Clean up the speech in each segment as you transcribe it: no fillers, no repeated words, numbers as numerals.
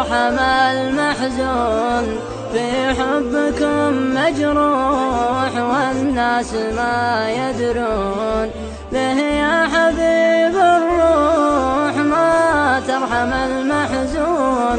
ترحم المحزون في حبكم مجروح والناس ما يدرون به يا حبيب الروح. ما ترحم المحزون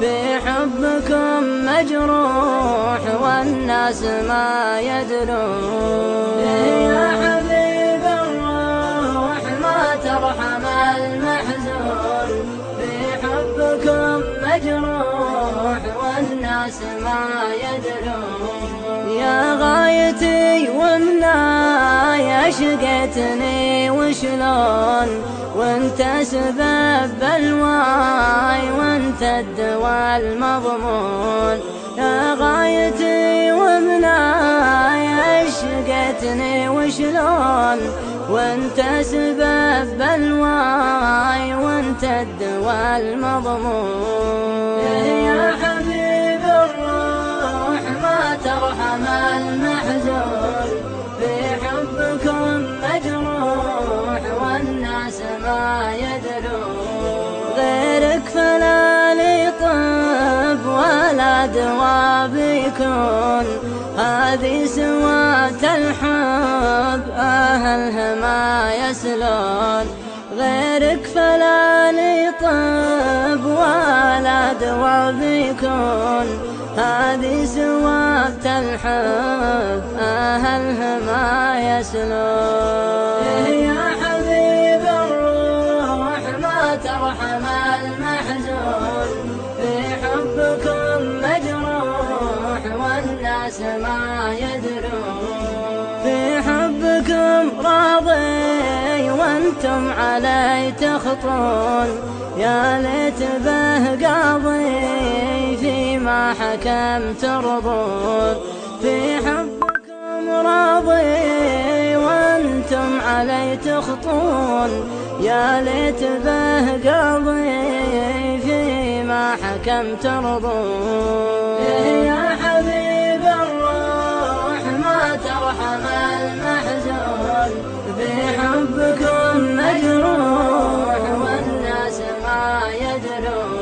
في حبكم مجروح والناس ما يدرون به يا حبيب الروح. ما ترحم المحزون في حبكم مجروح والناس ما يدرون. يا غايتي ومناي شقيتني وشلون وانت سبب بلواي وانت الدواء المضمون. يا غايتي ومناي شقيتني وشلون وانت سبب بلواي وانت الدواء المضمون. يا حبيب الروح ما ترحم المحزون في حبكم مجروح والناس ما يدرون. غيرك فلا لي طب ولا دوا بيكون هذه سوات الحب أهلها ما يسلون. غيرك فلا لي طب ولا دوا بيكون هذه سوات الحب أهلها ما يسلون. يا حبيب الروح ما ترحم المحزون في حبكم مجروح والناس ما يدرون. في حبكم راضي وانتم علي تخطون يا ليت به قاضي فيما حكم ترضون. في حبكم راضي وانتم علي تخطون يا ليت به قاضي فيما حكم ترضون. يا حبيب الروح ما ترحم المحزون في حبكم مجروح والناس ما يدرون.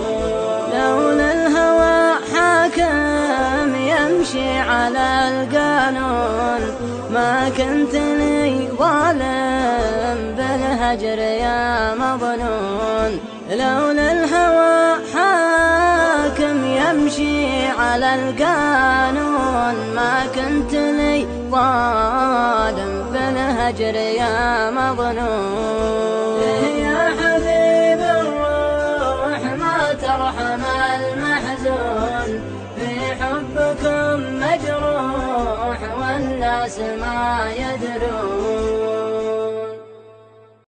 لولا الهوى حاكم يمشي على القانون ما كنت لي ظالم بالهجر يا مظنون. لولا الهوى حاكم يمشي على القانون ما كنت لي ظالم بالهجر يا مظنون. يا حبيب الروح ما ترحم المحزون في حبكم مجروح والناس ما يدرون.